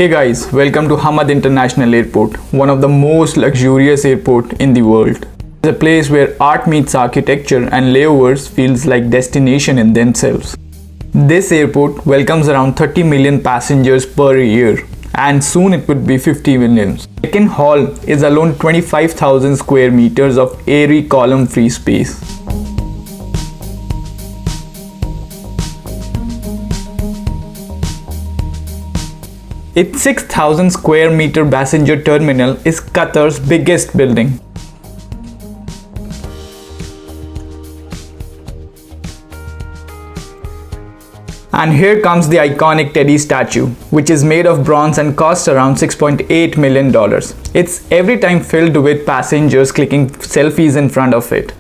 Hey guys, welcome to Hamad International Airport, one of the most luxurious airports in the world. It's a place where art meets architecture and layovers feels like destination in themselves. This airport welcomes around 30 million passengers per year and soon it could be 50 million. Check-in hall is alone 25,000 square meters of airy column-free space. Its 6,000 square meter passenger terminal is Qatar's biggest building. And here comes the iconic Teddy statue, which is made of bronze and costs around $6.8 million. It's every time filled with passengers clicking selfies in front of it.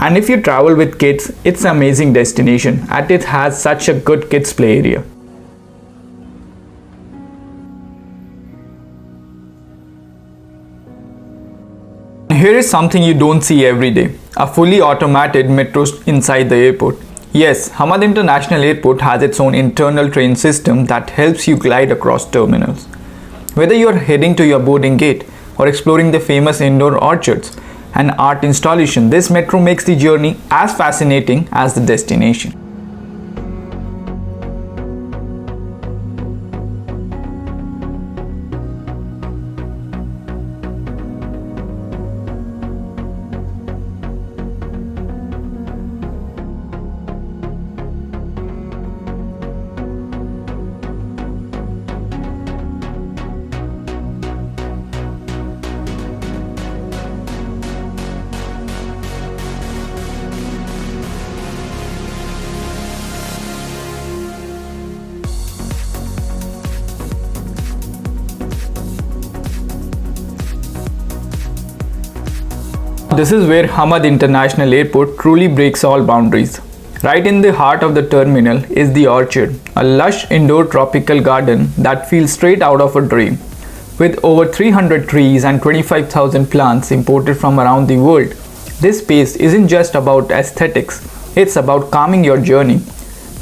And if you travel with kids, it's an amazing destination as it has such a good kids play area. Here is something you don't see every day, a fully automated metro inside the airport. Yes, Hamad International Airport has its own internal train system that helps you glide across terminals. Whether you are heading to your boarding gate or exploring the famous indoor orchards and art installation, this metro makes the journey as fascinating as the destination. This is where Hamad International Airport truly breaks all boundaries. Right in the heart of the terminal is the orchard, a lush indoor tropical garden that feels straight out of a dream. With over 300 trees and 25,000 plants imported from around the world, this space isn't just about aesthetics, it's about calming your journey.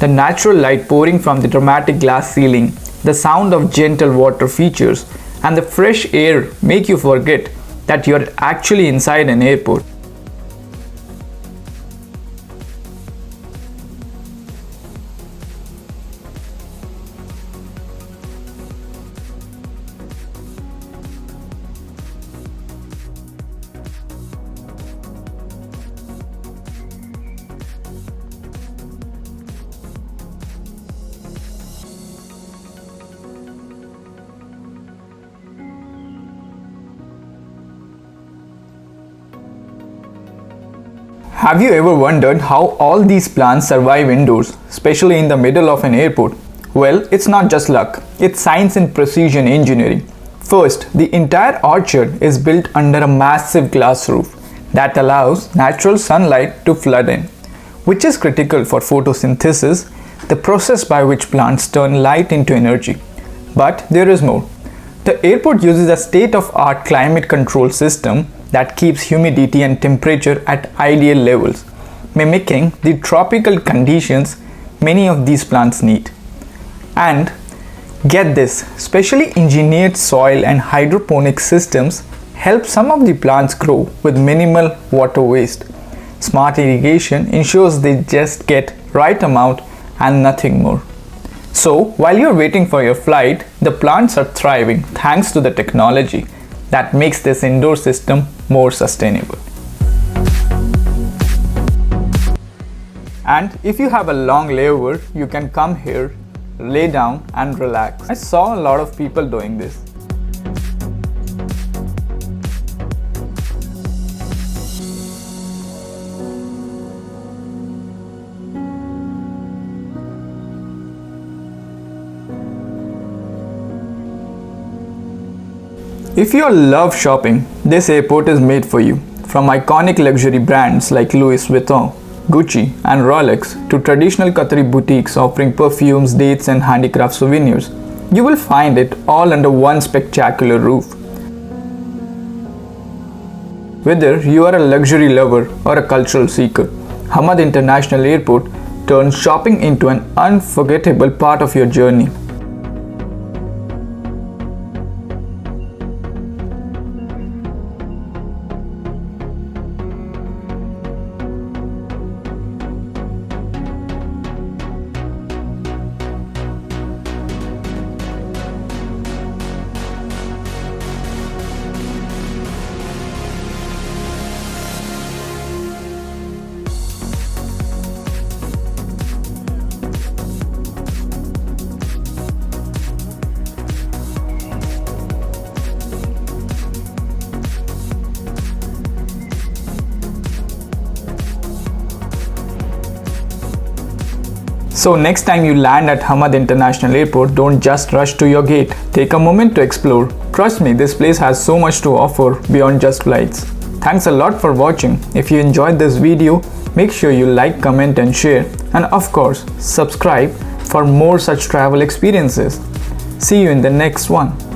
The natural light pouring from the dramatic glass ceiling, the sound of gentle water features, and the fresh air make you forget that you're actually inside an airport. Have you ever wondered how all these plants survive indoors, especially in the middle of an airport? Well, it's not just luck, it's science and precision engineering. First, the entire orchard is built under a massive glass roof that allows natural sunlight to flood in, which is critical for photosynthesis, the process by which plants turn light into energy. But there is more. The airport uses a state-of-the-art climate control system that keeps humidity and temperature at ideal levels, mimicking the tropical conditions many of these plants need. And get this, specially engineered soil and hydroponic systems help some of the plants grow with minimal water waste. Smart irrigation ensures they just get right amount and nothing more. So while you're waiting for your flight, the plants are thriving thanks to the technology that makes this indoor system more sustainable. And if you have a long layover, you can come here, lay down and relax. I saw a lot of people doing this. If you love shopping, this airport is made for you. From iconic luxury brands like Louis Vuitton, Gucci and Rolex to traditional Qatari boutiques offering perfumes, dates and handicraft souvenirs, you will find it all under one spectacular roof. Whether you are a luxury lover or a cultural seeker, Hamad International Airport turns shopping into an unforgettable part of your journey. So next time you land at Hamad International Airport, don't just rush to your gate. Take a moment to explore. Trust me, this place has so much to offer beyond just flights. Thanks a lot for watching. If you enjoyed this video, make sure you like, comment and share. And of course, subscribe for more such travel experiences. See you in the next one.